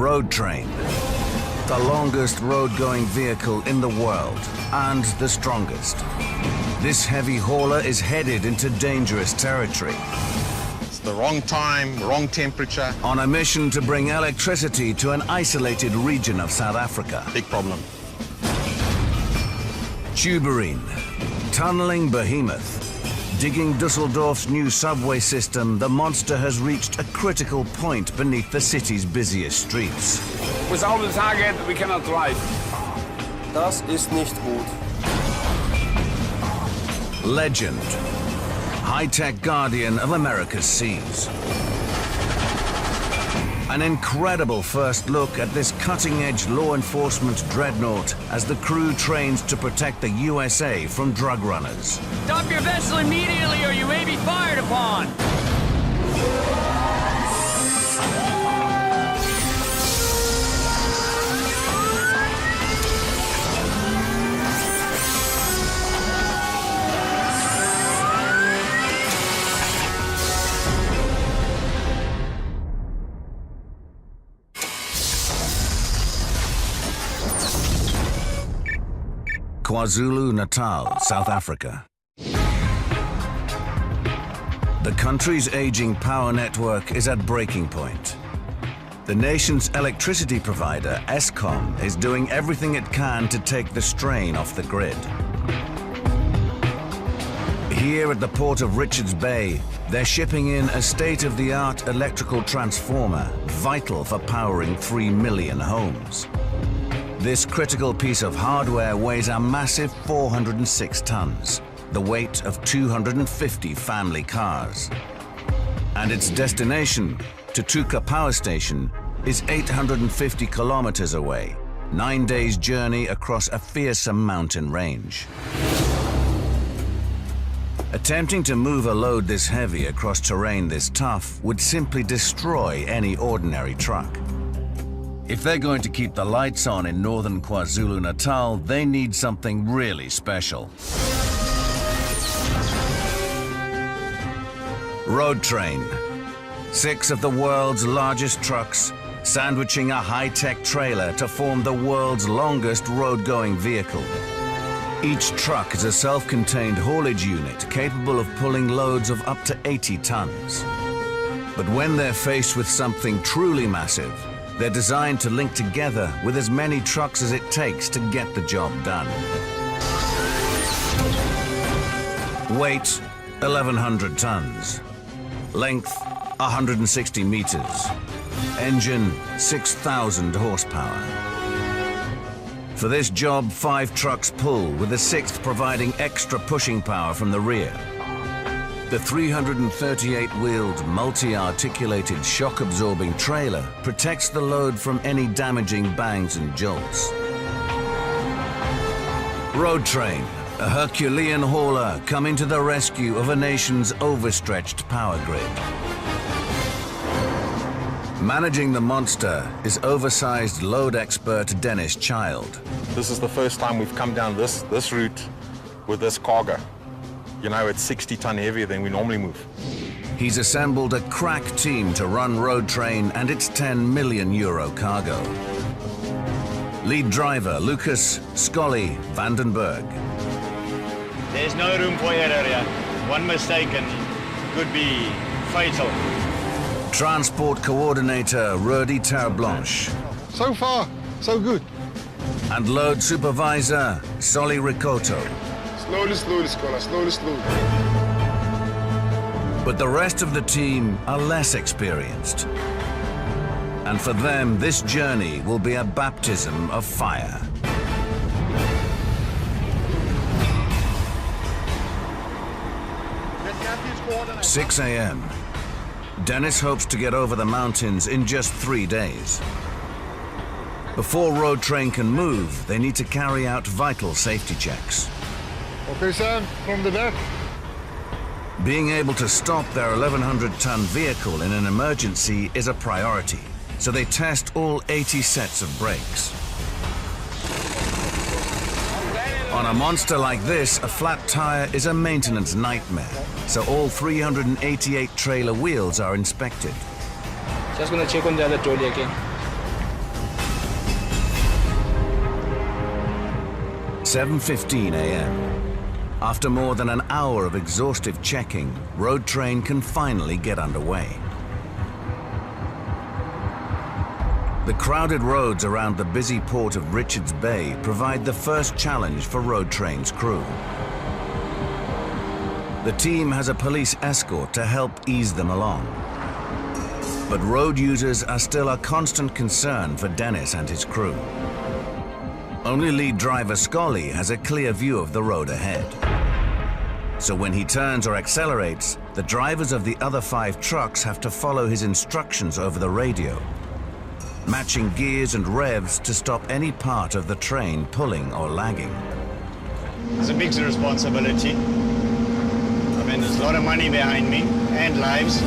Road Train, the longest road-going vehicle in the world and the strongest. This heavy hauler is headed into dangerous territory. It's the wrong time, wrong temperature. On a mission to bring electricity to an isolated region of South Africa. Big problem. Tuberine, tunneling behemoth. Digging Dusseldorf's new subway system, the monster has reached a critical point beneath the city's busiest streets. Without the target, we cannot drive. Das ist nicht gut. Legend, high-tech guardian of America's seas. An incredible first look at this cutting-edge law enforcement dreadnought as the crew trains to protect the USA from drug runners. Stop your vessel immediately or you may be fired upon! KwaZulu-Natal, South Africa. The country's aging power network is at breaking point. The nation's electricity provider, Eskom, is doing everything it can to take the strain off the grid. Here at the port of Richards Bay, they're shipping in a state-of-the-art electrical transformer, vital for powering 3 million homes. This critical piece of hardware weighs a massive 406 tons, the weight of 250 family cars. And its destination, Tutuka Power Station, is 850 kilometers away, 9 days' journey across a fearsome mountain range. Attempting to move a load this heavy across terrain this tough would simply destroy any ordinary truck. If they're going to keep the lights on in northern KwaZulu-Natal, they need something really special. Road Train. 6 of the world's largest trucks, sandwiching a high-tech trailer to form the world's longest road-going vehicle. Each truck is a self-contained haulage unit capable of pulling loads of up to 80 tons. But when they're faced with something truly massive, they're designed to link together with as many trucks as it takes to get the job done. Weight, 1,100 tons. Length, 160 meters. Engine, 6,000 horsepower. For this job, 5 trucks pull, with the 6th providing extra pushing power from the rear. The 338-wheeled, multi-articulated, shock-absorbing trailer protects the load from any damaging bangs and jolts. Road Train, a Herculean hauler coming to the rescue of a nation's overstretched power grid. Managing the monster is oversized load expert Dennis Child. This is the first time we've come down this route with this cargo. You know, it's 60 ton heavier than we normally move. He's assembled a crack team to run Road Train and its €10 million cargo. Lead driver Lucas Scully Vandenberg. There's no room for error here. One mistake and could be fatal. Transport coordinator Rudy Terblanche. So far, so good. And load supervisor Solly Ricoto. Slowly, slowly, Scholar, slowly, slowly. But the rest of the team are less experienced. And for them, this journey will be a baptism of fire. At 6 a.m. Dennis hopes to get over the mountains in just 3 days. Before Road Train can move, they need to carry out vital safety checks. Okay, Sam, from the back. Being able to stop their 1,100-ton vehicle in an emergency is a priority, so they test all 80 sets of brakes. On a monster like this, a flat tire is a maintenance nightmare, so all 388 trailer wheels are inspected. Just gonna check on the other trolley again. 7:15 a.m. After more than an hour of exhaustive checking, Road Train can finally get underway. The crowded roads around the busy port of Richards Bay provide the first challenge for Road Train's crew. The team has a police escort to help ease them along. But road users are still a constant concern for Dennis and his crew. Only lead driver Scully has a clear view of the road ahead. So when he turns or accelerates, the drivers of the other 5 trucks have to follow his instructions over the radio, matching gears and revs to stop any part of the train pulling or lagging. It's a big responsibility. I mean, there's a lot of money behind me and lives.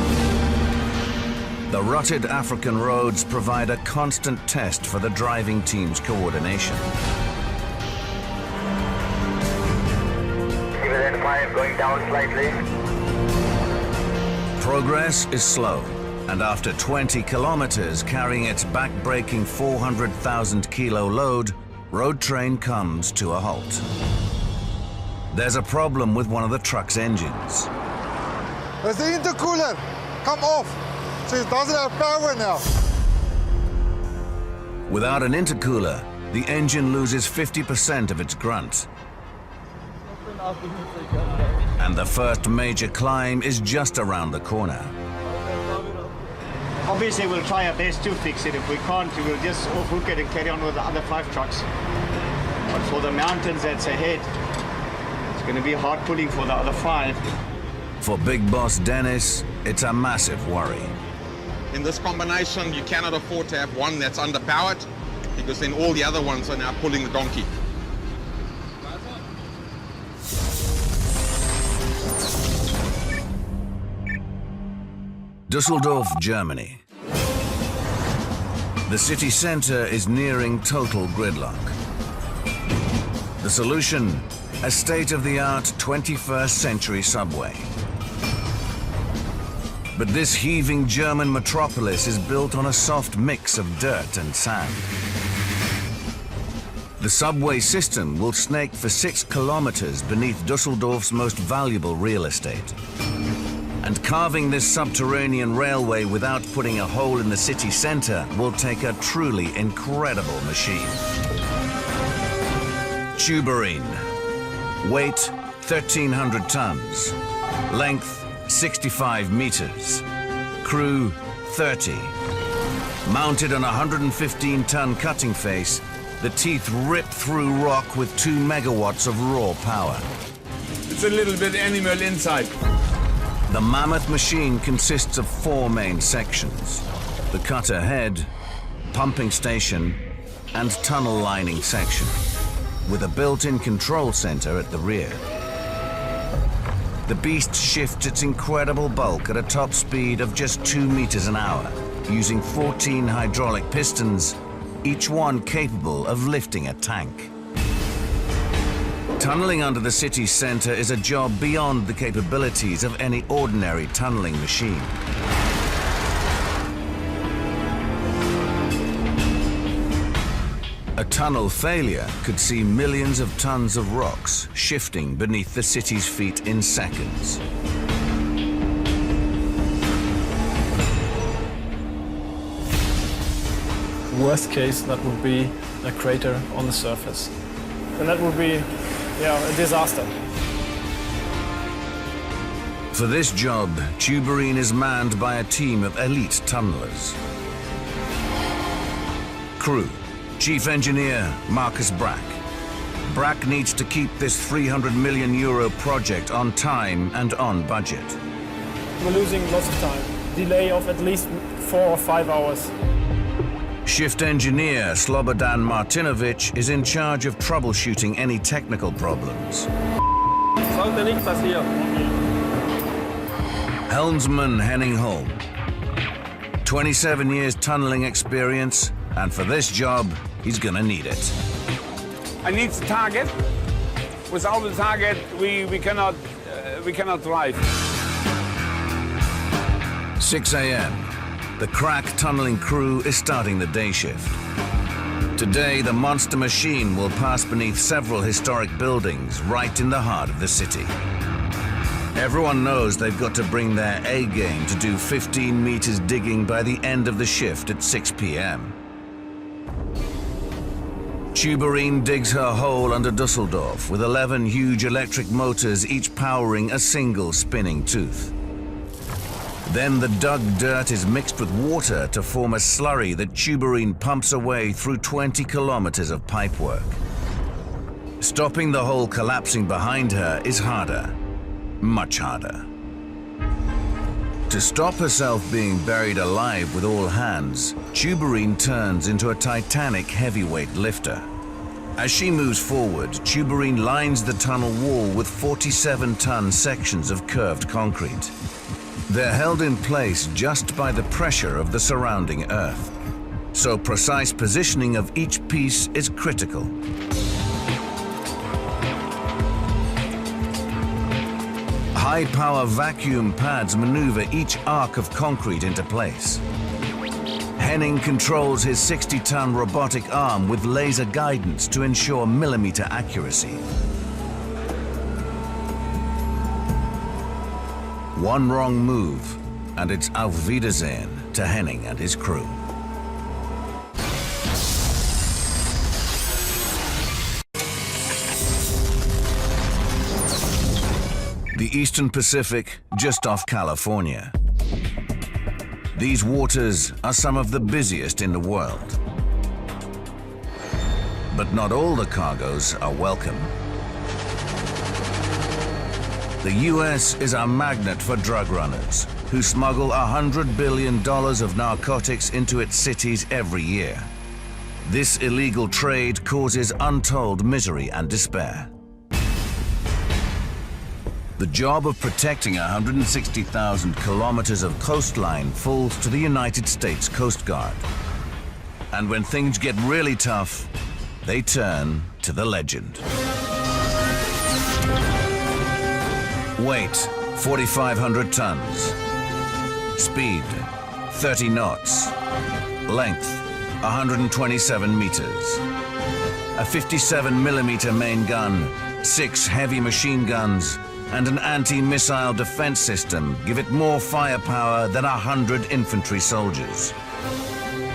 The rutted African roads provide a constant test for the driving team's coordination. Dividend 5 going down slightly. Progress is slow, and after 20 kilometers carrying its back-breaking 400,000 kilo load, Road Train comes to a halt. There's a problem with one of the truck's engines. There's the intercooler. Come off. So it doesn't have power now. Without an intercooler, the engine loses 50% of its grunt. And the first major climb is just around the corner. Obviously, we'll try our best to fix it. If we can't, we'll just off-hook it and carry on with the other 5 trucks. But for the mountains that's ahead, it's going to be hard pulling for the other 5. For Big Boss Dennis, it's a massive worry. In this combination, you cannot afford to have one that's underpowered, because then all the other ones are now pulling the donkey. Düsseldorf, Germany. The city center is nearing total gridlock. The solution? A state-of-the-art 21st century subway. But this heaving German metropolis is built on a soft mix of dirt and sand. The subway system will snake for 6 kilometers beneath Düsseldorf's most valuable real estate. And carving this subterranean railway without putting a hole in the city center will take a truly incredible machine. Tuberine. Weight, 1,300 tons. Length, 65 meters. Crew, 30. Mounted on a 115-ton cutting face, the teeth rip through rock with 2 megawatts of raw power. It's a little bit animal inside. The mammoth machine consists of 4 main sections: the cutter head, pumping station, and tunnel lining section, with a built-in control center at the rear. The beast shifts its incredible bulk at a top speed of just 2 meters an hour, using 14 hydraulic pistons, each one capable of lifting a tank. Tunneling under the city center is a job beyond the capabilities of any ordinary tunneling machine. A tunnel failure could see millions of tons of rocks shifting beneath the city's feet in seconds. Worst case, that would be a crater on the surface. And that would be, a disaster. For this job, Tuberine is manned by a team of elite tunnelers. Crew: Chief Engineer Marcus Brack. Brack needs to keep this €300 million project on time and on budget. We're losing lots of time. Delay of at least 4 or 5 hours. Shift engineer Slobodan Martinovic is in charge of troubleshooting any technical problems. Helmsman Henning Holm. 27 years tunneling experience, and for this job, he's gonna need it. I need the target. Without the target, we cannot drive. 6 a.m. The crack tunneling crew is starting the day shift. Today, the monster machine will pass beneath several historic buildings right in the heart of the city. Everyone knows they've got to bring their A game to do 15 meters digging by the end of the shift at 6 p.m. Tuberine digs her hole under Dusseldorf with 11 huge electric motors, each powering a single spinning tooth. Then the dug dirt is mixed with water to form a slurry that Tuberine pumps away through 20 kilometers of pipework. Stopping the hole collapsing behind her is harder, much harder. To stop herself being buried alive with all hands, Tuberine turns into a titanic heavyweight lifter. As she moves forward, Tuberine lines the tunnel wall with 47-ton sections of curved concrete. They're held in place just by the pressure of the surrounding earth, so precise positioning of each piece is critical. High-power vacuum pads maneuver each arc of concrete into place. Henning controls his 60-ton robotic arm with laser guidance to ensure millimeter accuracy. One wrong move, and it's Auf Wiedersehen to Henning and his crew. The Eastern Pacific, just off California. These waters are some of the busiest in the world. But not all the cargoes are welcome. The US is a magnet for drug runners who smuggle $100 billion of narcotics into its cities every year. This illegal trade causes untold misery and despair. The job of protecting 160,000 kilometers of coastline falls to the United States Coast Guard. And when things get really tough, they turn to the legend. Weight, 4,500 tons. Speed, 30 knots. Length, 127 meters. A 57mm main gun, 6 heavy machine guns, and an anti-missile defense system give it more firepower than 100 infantry soldiers.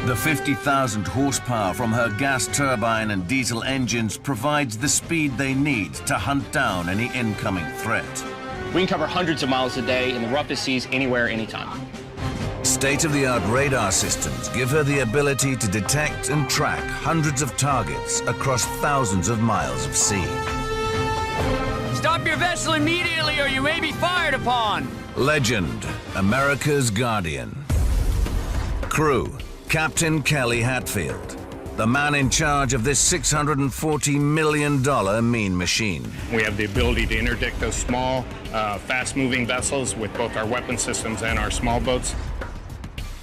The 50,000 horsepower from her gas turbine and diesel engines provides the speed they need to hunt down any incoming threat. We can cover hundreds of miles a day in the roughest seas anywhere, anytime. State-of-the-art radar systems give her the ability to detect and track hundreds of targets across thousands of miles of sea. Stop your vessel immediately or you may be fired upon! Legend, America's Guardian. Crew, Captain Kelly Hatfield, the man in charge of this $640 million mean machine. We have the ability to interdict those small, fast-moving vessels with both our weapon systems and our small boats.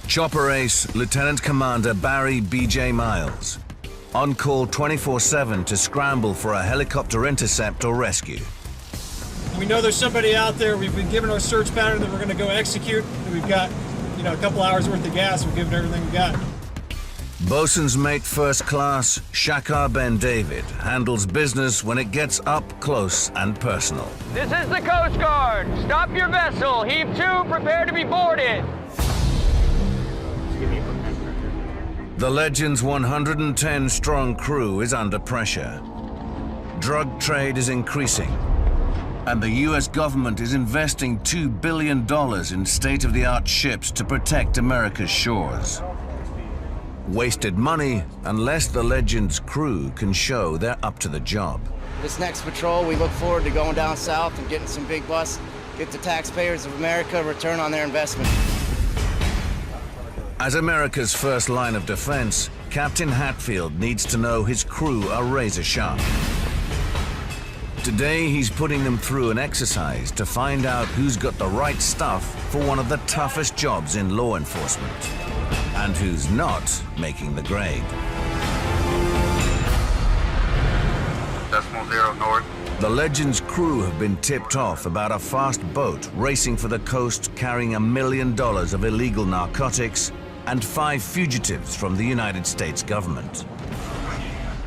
Chopper ace, Lieutenant Commander Barry B.J. Miles, on call 24/7 to scramble for a helicopter intercept or rescue. We know there's somebody out there. We've been given our search pattern that we're going to go execute. We've got, a couple hours worth of gas. We've given everything we got. Bosun's mate first class, Shakar Ben David, handles business when it gets up close and personal. This is the Coast Guard. Stop your vessel. Heave 2, prepare to be boarded. The Legend's 110-strong crew is under pressure. Drug trade is increasing, and the US government is investing $2 billion in state-of-the-art ships to protect America's shores. Wasted money unless the Legend's crew can show they're up to the job. This next patrol, we look forward to going down south and getting some big busts, get the taxpayers of America a return on their investment. As America's first line of defense, Captain Hatfield needs to know his crew are razor sharp. Today, he's putting them through an exercise to find out who's got the right stuff for one of the toughest jobs in law enforcement, and who's not making the grade. Decimal 0 north. The Legend's crew have been tipped off about a fast boat racing for the coast carrying $1 million of illegal narcotics and 5 fugitives from the United States government.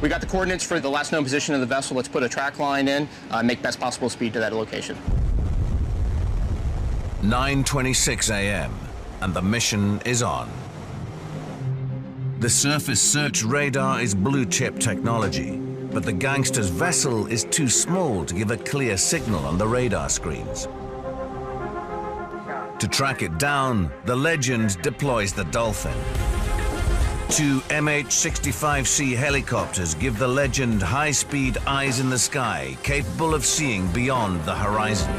We got the coordinates for the last known position of the vessel. Let's put a track line in, make best possible speed to that location. 9:26 a.m. and the mission is on. The surface search radar is blue chip technology, but the gangster's vessel is too small to give a clear signal on the radar screens. To track it down, the Legend deploys the Dolphin. Two MH-65C helicopters give the Legend high-speed eyes in the sky, capable of seeing beyond the horizon.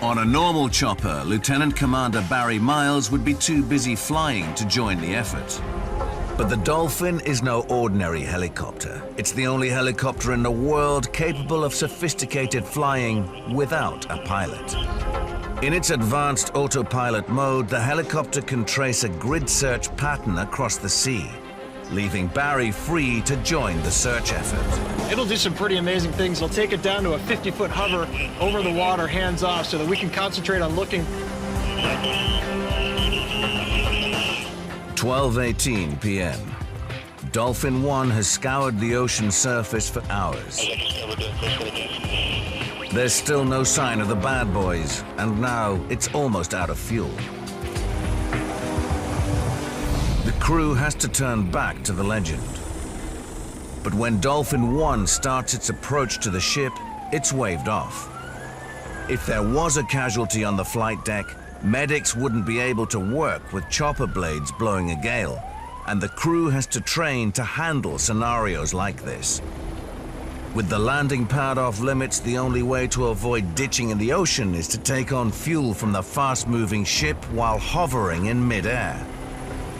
On a normal chopper, Lieutenant Commander Barry Miles would be too busy flying to join the effort. But the Dolphin is no ordinary helicopter. It's the only helicopter in the world capable of sophisticated flying without a pilot. In its advanced autopilot mode, the helicopter can trace a grid search pattern across the sea, leaving Barry free to join the search effort. It'll do some pretty amazing things. It'll take it down to a 50-foot hover over the water, hands off, so that we can concentrate on looking. 12:18 p.m. Dolphin 1 has scoured the ocean surface for hours. There's still no sign of the bad boys, and now it's almost out of fuel. The crew has to turn back to the Legend. But when Dolphin 1 starts its approach to the ship, it's waved off. If there was a casualty on the flight deck, medics wouldn't be able to work with chopper blades blowing a gale, and the crew has to train to handle scenarios like this. With the landing pad off limits, the only way to avoid ditching in the ocean is to take on fuel from the fast-moving ship while hovering in mid-air.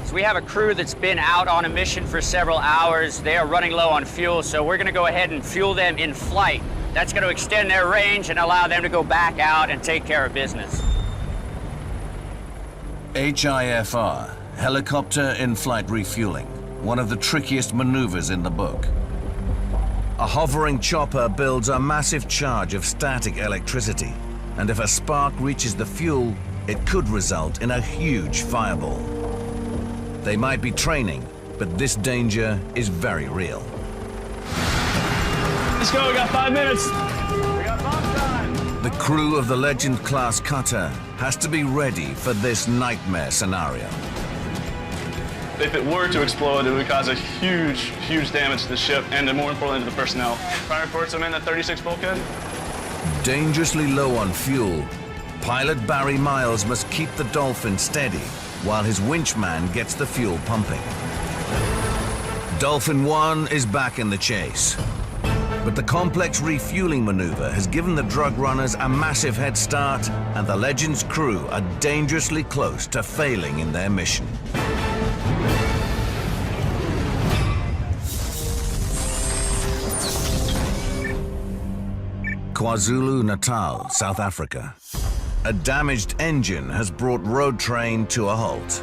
So we have a crew that's been out on a mission for several hours. They are running low on fuel, so we're going to go ahead and fuel them in flight. That's going to extend their range and allow them to go back out and take care of business. HIFR, helicopter in-flight refueling, one of the trickiest maneuvers in the book. A hovering chopper builds a massive charge of static electricity, and if a spark reaches the fuel, it could result in a huge fireball. They might be training, but this danger is very real. Let's go, we got 5 minutes. The crew of the Legend-class cutter has to be ready for this nightmare scenario. If it were to explode, it would cause a huge, huge damage to the ship and more importantly to the personnel. Fire reports, I'm in at 36 bulkhead. Dangerously low on fuel, pilot Barry Miles must keep the Dolphin steady while his winchman gets the fuel pumping. Dolphin 1 is back in the chase. But the complex refueling maneuver has given the drug runners a massive head start, and the Legend's crew are dangerously close to failing in their mission. KwaZulu-Natal, South Africa. A damaged engine has brought Road Train to a halt.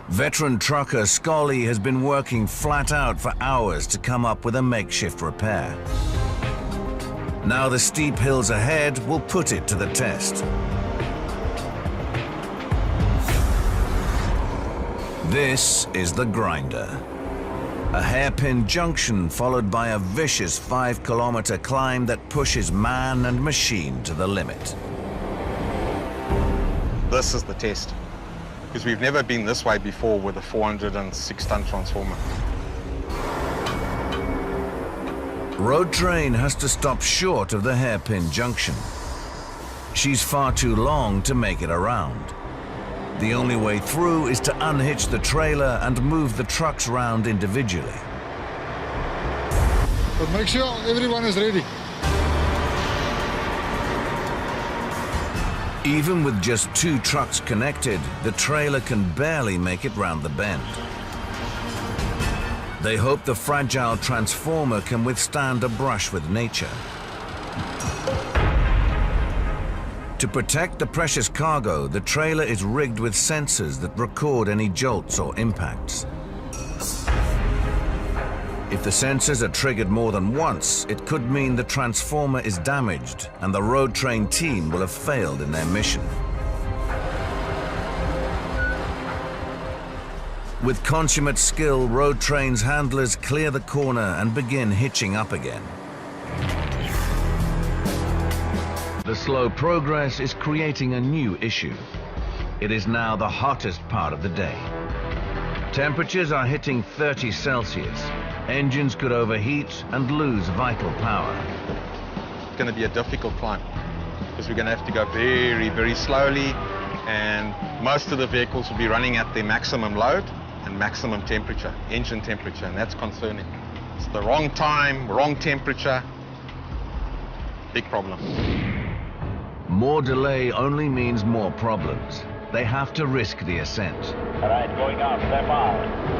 Veteran trucker Scully has been working flat out for hours to come up with a makeshift repair. Now the steep hills ahead will put it to the test. This is the grinder. A hairpin junction followed by a vicious 5-kilometer climb that pushes man and machine to the limit. This is the test, because we've never been this way before with a 406-ton transformer. Road Train has to stop short of the hairpin junction. She's far too long to make it around. The only way through is to unhitch the trailer and move the trucks around individually. But make sure everyone is ready. Even with just 2 trucks connected, the trailer can barely make it round the bend. They hope the fragile transformer can withstand a brush with nature. To protect the precious cargo, the trailer is rigged with sensors that record any jolts or impacts. If the sensors are triggered more than once, it could mean the transformer is damaged and the Road Train team will have failed in their mission. With consummate skill, Road Train's handlers clear the corner and begin hitching up again. The slow progress is creating a new issue. It is now the hottest part of the day. Temperatures are hitting 30 Celsius. Engines could overheat and lose vital power. It's going to be a difficult climb because we're going to have to go very, very slowly, and most of the vehicles will be running at their maximum load and maximum temperature, engine temperature, and that's concerning. It's the wrong time, wrong temperature, big problem. More delay only means more problems. They have to risk the ascent. All right, going up, step out.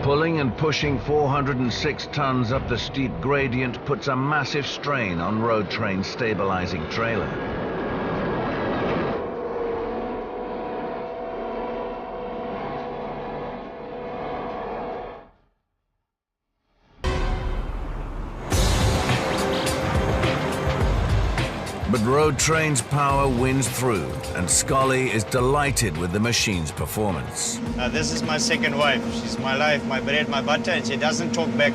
Pulling and pushing 406 tons up the steep gradient puts a massive strain on Road Train's stabilizing trailer. But Road Train's power wins through, and Scully is delighted with the machine's performance. This is my second wife. She's my life, my bread, my butter, and she doesn't talk back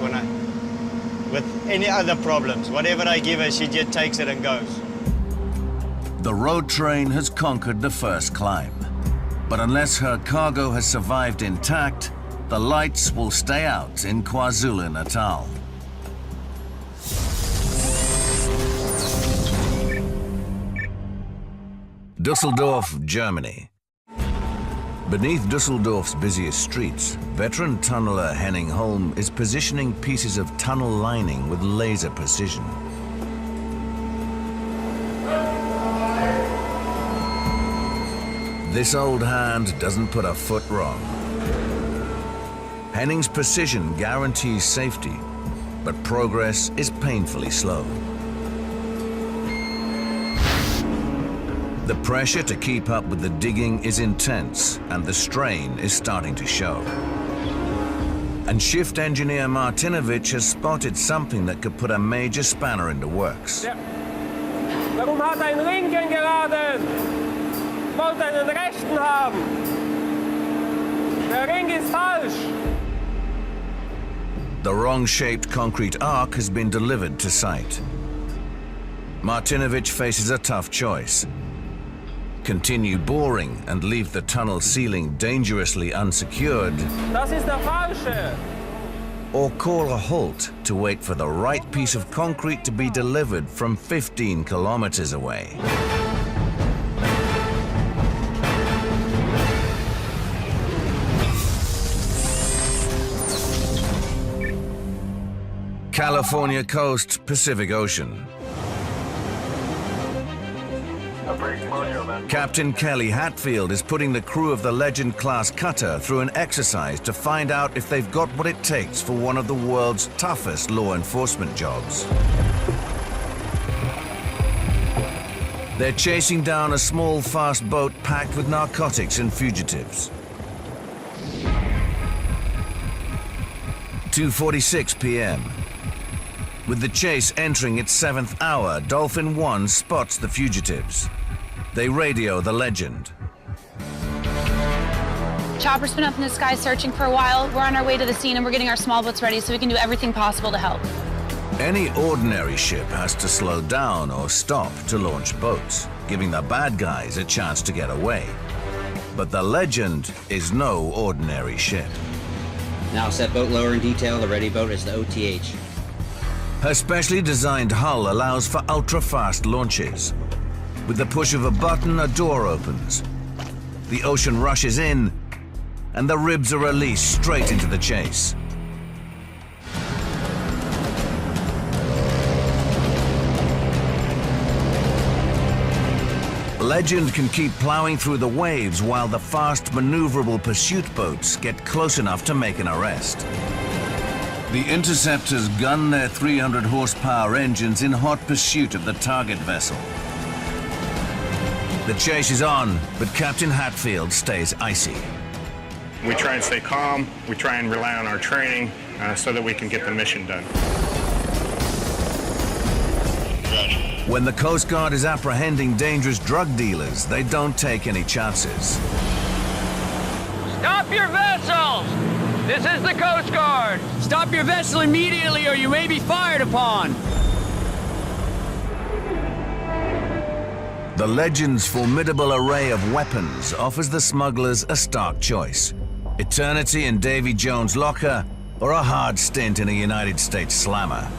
with any other problems. Whatever I give her, she just takes it and goes. The Road Train has conquered the first climb. But unless her cargo has survived intact, the lights will stay out in KwaZulu-Natal. Düsseldorf, Germany. Beneath Düsseldorf's busiest streets, veteran tunneler Henning Holm is positioning pieces of tunnel lining with laser precision. This old hand doesn't put a foot wrong. Henning's precision guarantees safety, but progress is painfully slow. The pressure to keep up with the digging is intense, and the strain is starting to show. And shift engineer Martinovic has spotted something that could put a major spanner in the works. Warum hat ein linken geraden? Wollte einen rechten haben. Der Ring ist falsch. The wrong-shaped concrete arc has been delivered to site. Martinovic faces a tough choice. Continue boring and leave the tunnel ceiling dangerously unsecured, Das ist der falsche. or call a halt to wait for the right piece of concrete to be delivered from 15 kilometers away. California coast, Pacific Ocean. Captain Kelly Hatfield is putting the crew of the Legend-class cutter through an exercise to find out if they've got what it takes for one of the world's toughest law enforcement jobs. They're chasing down a small, fast boat packed with narcotics and fugitives. 2:46 p.m. With the chase entering its 7th hour, Dolphin 1 spots the fugitives. They radio the Legend. Chopper's been up in the sky searching for a while. We're on our way to the scene and we're getting our small boats ready so we can do everything possible to help. Any ordinary ship has to slow down or stop to launch boats, giving the bad guys a chance to get away. But the Legend is no ordinary ship. Now set boat lower in detail. The ready boat is the OTH. Her specially designed hull allows for ultra-fast launches. With the push of a button, a door opens. The ocean rushes in, and the ribs are released straight into the chase. Legend can keep plowing through the waves while the fast, maneuverable pursuit boats get close enough to make an arrest. The interceptors gun their 300 horsepower engines in hot pursuit of the target vessel. The chase is on, but Captain Hatfield stays icy. We try and stay calm. We try and rely on our training so that we can get the mission done. When the Coast Guard is apprehending dangerous drug dealers, they don't take any chances. Stop your vessels! This is the Coast Guard. Stop your vessel immediately or you may be fired upon. The Legend's formidable array of weapons offers the smugglers a stark choice. Eternity in Davy Jones' locker, or a hard stint in a United States slammer.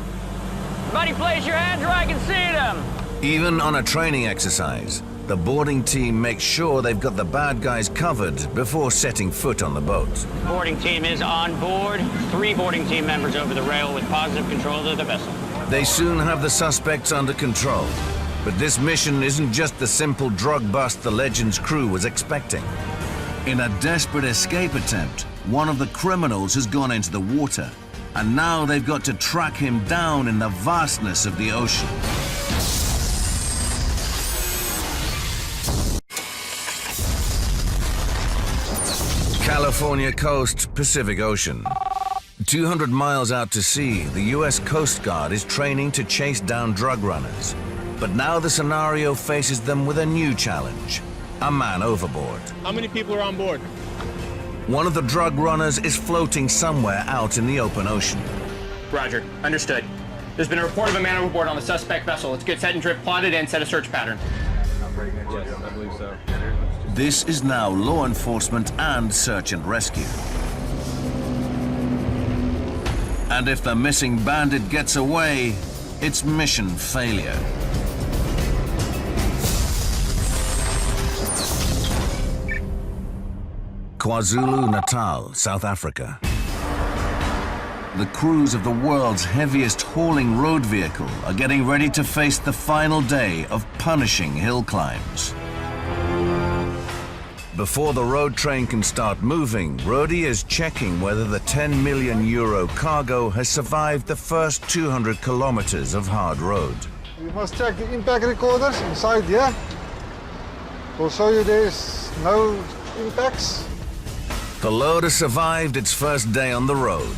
Everybody place your hands where I can see them. Even on a training exercise, the boarding team makes sure they've got the bad guys covered before setting foot on the boat. Boarding team is on board. 3 boarding team members over the rail with positive control of the vessel. They soon have the suspects under control. But this mission isn't just the simple drug bust the Legend's crew was expecting. In a desperate escape attempt, one of the criminals has gone into the water, and now they've got to track him down in the vastness of the ocean. California coast, Pacific Ocean. 200 miles out to sea, the US Coast Guard is training to chase down drug runners. But now the scenario faces them with a new challenge: a man overboard. How many people are on board? One of the drug runners is floating somewhere out in the open ocean. Roger. Understood. There's been a report of a man overboard on the suspect vessel. Let's get set and drift plotted and set a search pattern. Yes, I believe so. This is now law enforcement and search and rescue. And if the missing bandit gets away, it's mission failure. KwaZulu-Natal, South Africa. The crews of the world's heaviest hauling road vehicle are getting ready to face the final day of punishing hill climbs. Before the road train can start moving, Rodi is checking whether the €10 million cargo has survived the first 200 kilometers of hard road. You must check the impact recorders inside here. We'll show you there's no impacts. The load has survived its first day on the road.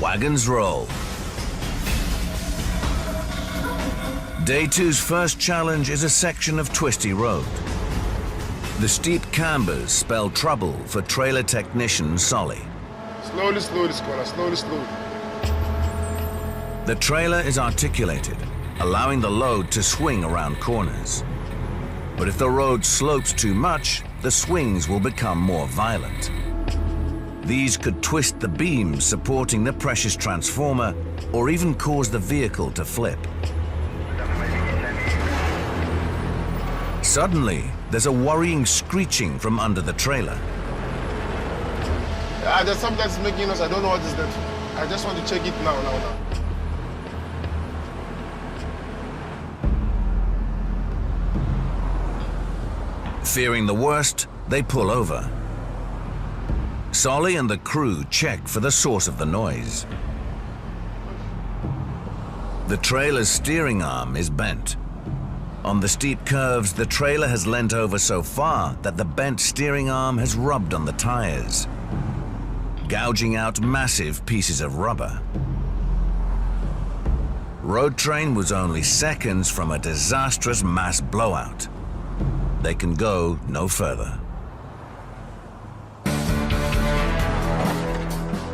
Wagons roll. Day 2's first challenge is a section of twisty road. The steep cambers spell trouble for trailer technician Solly. Slowly, slowly, Squala, slowly, slowly. The trailer is articulated, allowing the load to swing around corners. But if the road slopes too much, the swings will become more violent. These could twist the beams supporting the precious transformer or even cause the vehicle to flip. Suddenly, there's a worrying screeching from under the trailer. There's something that's making us, I don't know what is that. I just want to check it now. Fearing the worst, they pull over. Solly and the crew check for the source of the noise. The trailer's steering arm is bent. On the steep curves, the trailer has leant over so far that the bent steering arm has rubbed on the tires, gouging out massive pieces of rubber. Road Train was only seconds from a disastrous mass blowout. They can go no further.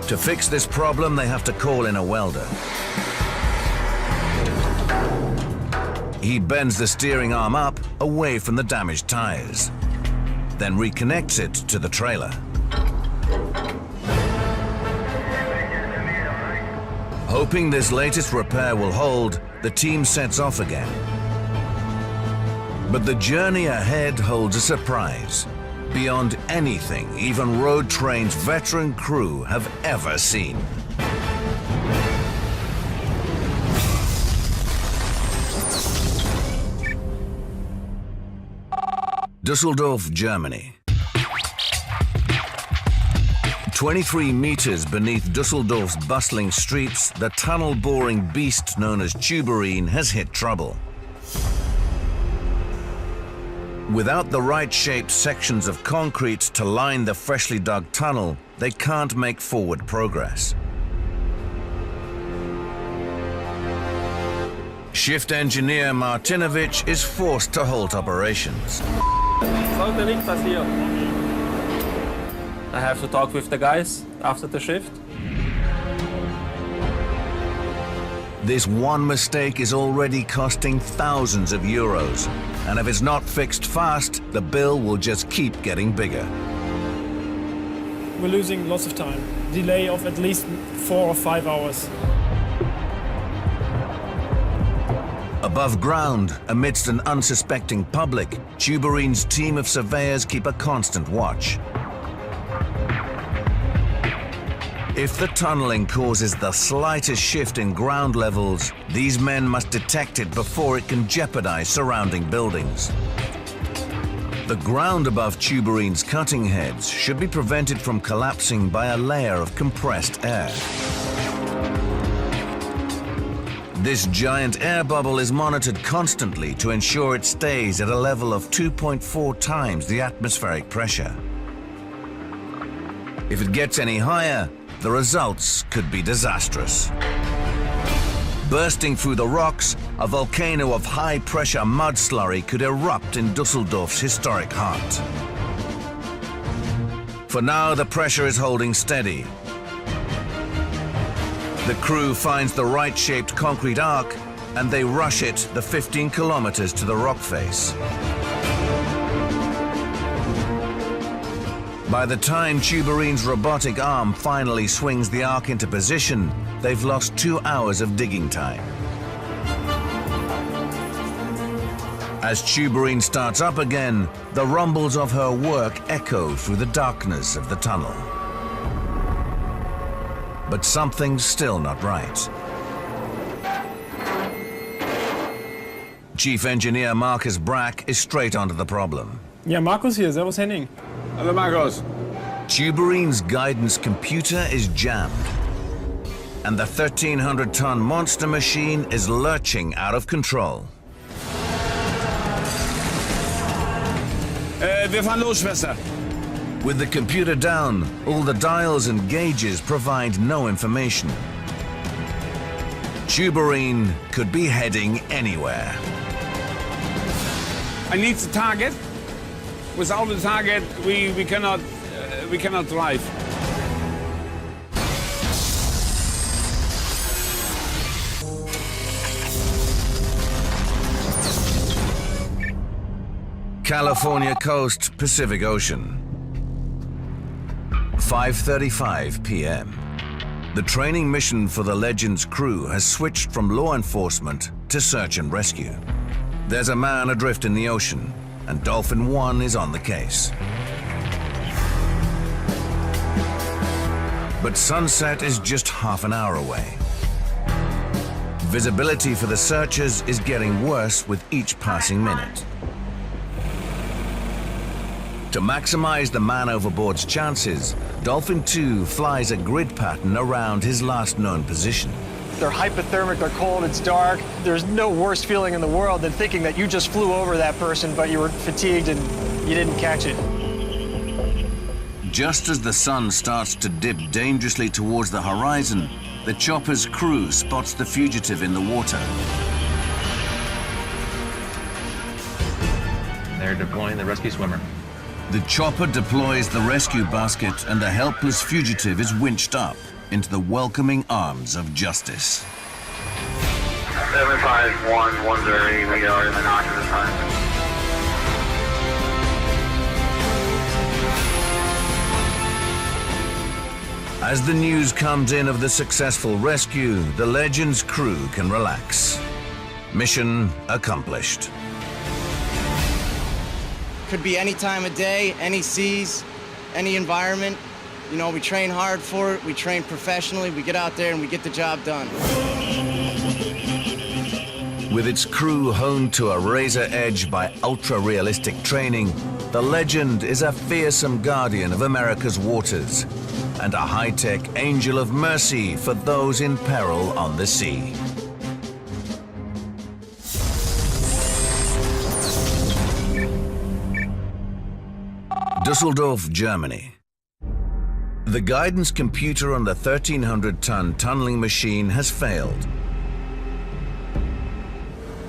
To fix this problem, they have to call in a welder. He bends the steering arm up away from the damaged tires, then reconnects it to the trailer. Hoping this latest repair will hold, the team sets off again. But the journey ahead holds a surprise, beyond anything even Road Train's veteran crew have ever seen. Düsseldorf, Germany. 23 meters beneath Düsseldorf's bustling streets, the tunnel-boring beast known as Tuberine has hit trouble. Without the right-shaped sections of concrete to line the freshly dug tunnel, they can't make forward progress. Shift engineer Martinovic is forced to halt operations. Sollte nicht passieren. I have to talk with the guys after the shift. This one mistake is already costing thousands of euros, and if it's not fixed fast, the bill will just keep getting bigger. We're losing lots of time. Delay of at least 4 or 5 hours. Above ground, amidst an unsuspecting public, Tuberine's team of surveyors keep a constant watch. If the tunneling causes the slightest shift in ground levels, these men must detect it before it can jeopardize surrounding buildings. The ground above Tuberine's cutting heads should be prevented from collapsing by a layer of compressed air. This giant air bubble is monitored constantly to ensure it stays at a level of 2.4 times the atmospheric pressure. If it gets any higher, the results could be disastrous. Bursting through the rocks, a volcano of high-pressure mud slurry could erupt in Dusseldorf's historic heart. For now, the pressure is holding steady. The crew finds the right-shaped concrete arc, and they rush it the 15 kilometers to the rock face. By the time Tuberine's robotic arm finally swings the arc into position, they've lost 2 hours of digging time. As Tuberine starts up again, the rumbles of her work echo through the darkness of the tunnel. But something's still not right. Chief Engineer Marcus Brack is straight onto the problem. Ja, Markus hier. Servus, Henning. Hello, Marcus. Tuberine's guidance computer is jammed, and the 1,300-ton monster machine is lurching out of control. Wir fahren los, Schwester. With the computer down, all the dials and gauges provide no information. Tuberine could be heading anywhere. I need the target. Without the target, we cannot drive. California coast, Pacific Ocean. 5:35 p.m. The training mission for the Legend's crew has switched from law enforcement to search and rescue. There's a man adrift in the ocean, and Dolphin 1 is on the case. But sunset is just half an hour away. Visibility for the searchers is getting worse with each passing minute. To maximize the man overboard's chances, Dolphin 2 flies a grid pattern around his last known position. They're hypothermic, they're cold, it's dark. There's no worse feeling in the world than thinking that you just flew over that person, but you were fatigued and you didn't catch it. Just as the sun starts to dip dangerously towards the horizon, the chopper's crew spots the fugitive in the water. They're deploying the rescue swimmer. The chopper deploys the rescue basket, and the helpless fugitive is winched up into the welcoming arms of justice. 75110, we are in the oculus time. As the news comes in of the successful rescue, the Legend's crew can relax. Mission accomplished. Could be any time of day, any seas, any environment. You know, we train hard for it, we train professionally, we get out there and we get the job done. With its crew honed to a razor edge by ultra-realistic training, the Legend is a fearsome guardian of America's waters and a high-tech angel of mercy for those in peril on the sea. Dusseldorf, Germany. The guidance computer on the 1,300-ton tunneling machine has failed.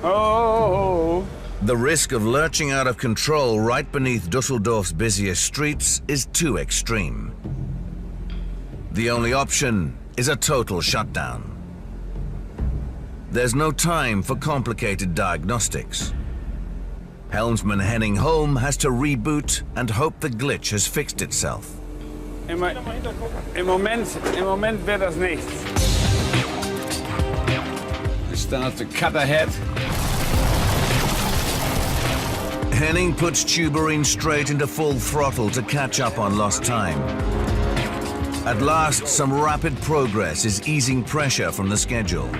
Oh! The risk of lurching out of control right beneath Dusseldorf's busiest streets is too extreme. The only option is a total shutdown. There's no time for complicated diagnostics. Helmsman Henning Holm has to reboot and hope the glitch has fixed itself. Im Moment wird das nichts. I start to cut ahead. Henning puts Tuberine straight into full throttle to catch up on lost time. At last, some rapid progress is easing pressure from the schedule.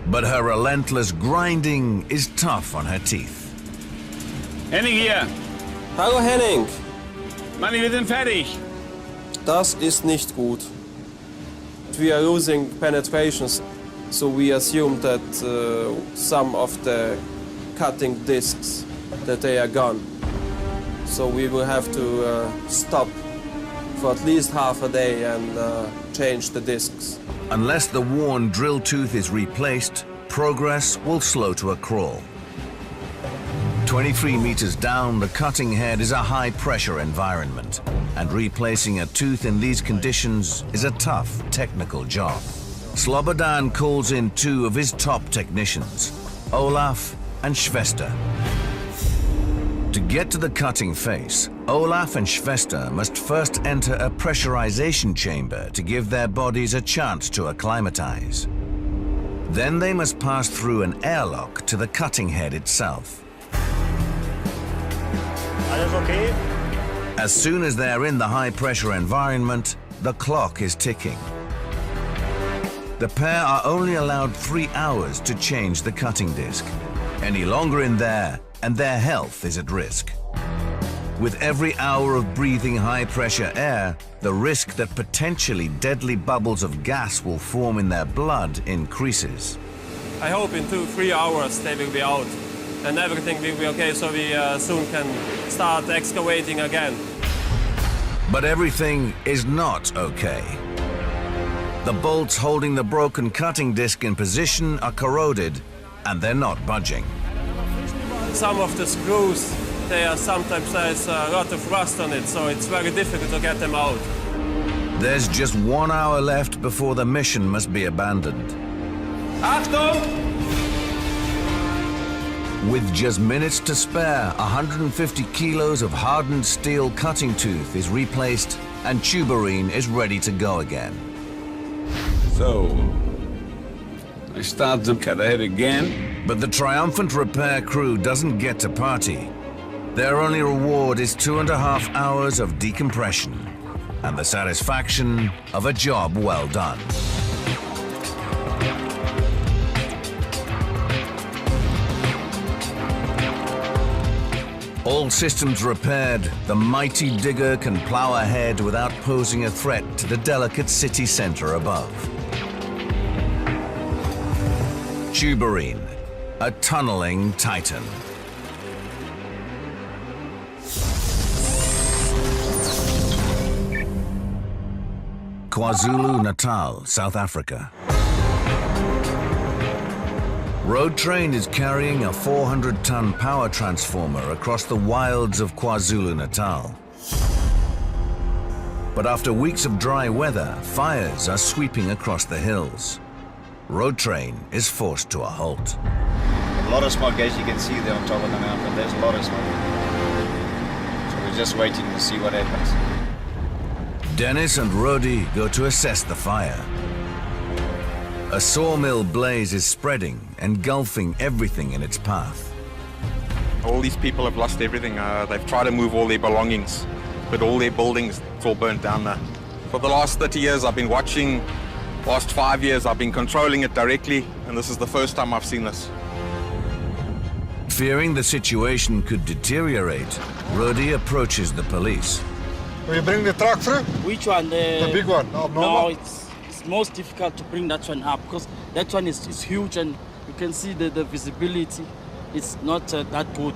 But her relentless grinding is tough on her teeth. Henning hier. Hallo Henning. Manni, wir sind fertig. Das ist nicht gut. We are losing penetrations, so we assume that some of the cutting discs that they are gone. So we will have to stop for at least half a day and change the discs. Unless the worn drill tooth is replaced, progress will slow to a crawl. 23 meters down, the cutting head is a high-pressure environment, and replacing a tooth in these conditions is a tough technical job. Slobodan calls in two of his top technicians, Olaf and Schwester. To get to the cutting face, Olaf and Schwester must first enter a pressurization chamber to give their bodies a chance to acclimatize. Then they must pass through an airlock to the cutting head itself. Alles okay? As soon as they're in the high-pressure environment, the clock is ticking. The pair are only allowed 3 hours to change the cutting disc. Any longer in there, and their health is at risk. With every hour of breathing high-pressure air, the risk that potentially deadly bubbles of gas will form in their blood increases. I hope in 2-3 hours they will be out and everything will be okay, so we soon can start excavating again. But everything is not okay. The bolts holding the broken cutting disc in position are corroded, and they're not budging. Some of the screws, sometimes there's a lot of rust on it, so it's very difficult to get them out. There's just 1 hour left before the mission must be abandoned. Achtung! With just minutes to spare, 150 kilos of hardened steel cutting tooth is replaced and Tuberine is ready to go again. So, I start to cut ahead again. But the triumphant repair crew doesn't get to party. Their only reward is 2.5 hours of decompression and the satisfaction of a job well done. All systems repaired, the mighty digger can plow ahead without posing a threat to the delicate city center above. Tuberine, a tunneling titan. KwaZulu-Natal, South Africa. Road Train is carrying a 400-ton power transformer across the wilds of KwaZulu-Natal. But after weeks of dry weather, fires are sweeping across the hills. Road Train is forced to a halt. A lot of smoke, as you can see there on top of the mountain. There's a lot of smoke. So we're just waiting to see what happens. Dennis and Rodi go to assess the fire. A sawmill blaze is spreading, engulfing everything in its path. All these people have lost everything. They've tried to move all their belongings, but all their buildings, it's all burnt down there. For the last 30 years I've been watching, last 5 years I've been controlling it directly, and this is the first time I've seen this. Fearing the situation could deteriorate, Rodi approaches the police. Will you bring the truck through? Which one? The big one? No, it's most difficult to bring that one up because that one is huge and you can see the visibility. It's not that good.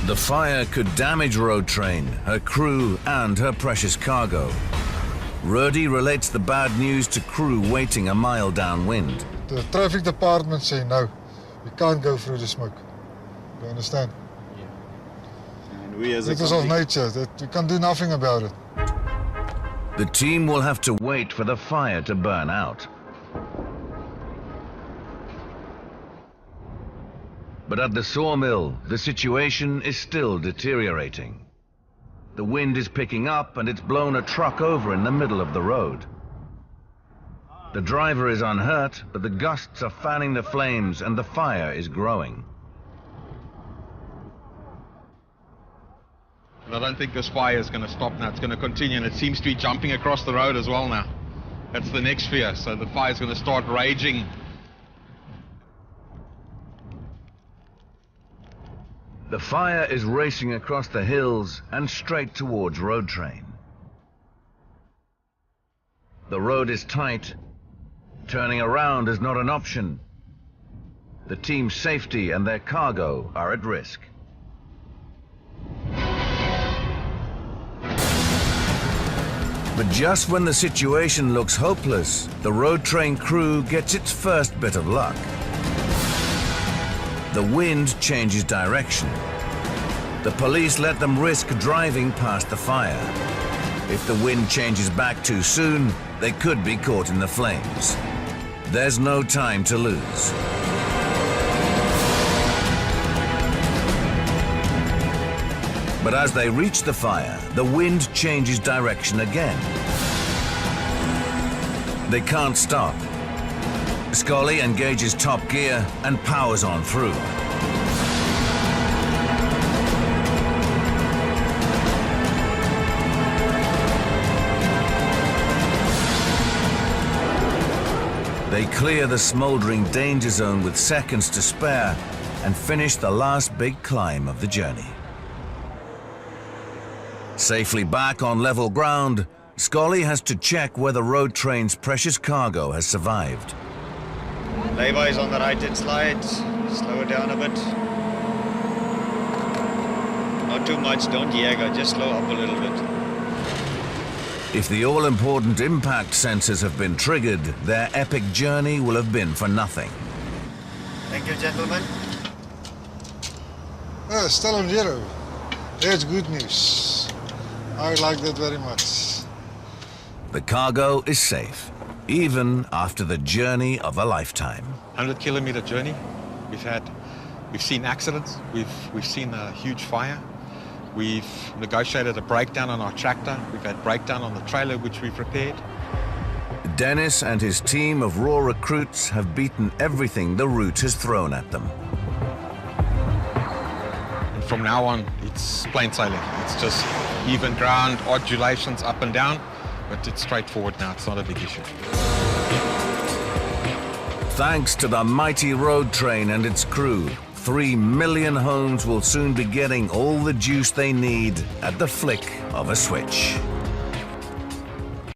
The fire could damage Road Train, her crew and her precious cargo. Rudi relates the bad news to crew waiting a mile downwind. The traffic department say no, we can't go through the smoke. You understand? And we as a it is of nature, that we can do nothing about it. The team will have to wait for the fire to burn out. But at the sawmill, the situation is still deteriorating. The wind is picking up and it's blown a truck over in the middle of the road. The driver is unhurt, but the gusts are fanning the flames and the fire is growing. I don't think this fire is going to stop now. It's going to continue, and it seems to be jumping across the road as well now. That's the next fear, so the fire is going to start raging. The fire is racing across the hills and straight towards Road Train. The road is tight. Turning around is not an option. The team's safety and their cargo are at risk. But just when the situation looks hopeless, the Road Train crew gets its first bit of luck. The wind changes direction. The police let them risk driving past the fire. If the wind changes back too soon, they could be caught in the flames. There's no time to lose. But as they reach the fire, the wind changes direction again. They can't stop. Scully engages top gear and powers on through. They clear the smoldering danger zone with seconds to spare and finish the last big climb of the journey. Safely back on level ground, Scully has to check whether Road Train's precious cargo has survived. Lay-by is on the right-hand slide. Slow it down a bit. Not too much, don't Jäger, just slow up a little bit. If the all-important impact sensors have been triggered, their epic journey will have been for nothing. Thank you, gentlemen. Still on zero. That's good news. I like that very much. The cargo is safe, even after the journey of a lifetime. 100-kilometer journey. We've seen accidents. We've seen a huge fire. We've negotiated a breakdown on our tractor. We've had breakdown on the trailer which we've repaired. Dennis and his team of raw recruits have beaten everything the route has thrown at them. And from now on, it's plain sailing. It's just even ground, undulations up and down, but it's straightforward now. It's not a big issue. Thanks to the mighty Road Train and its crew, 3 million homes will soon be getting all the juice they need at the flick of a switch.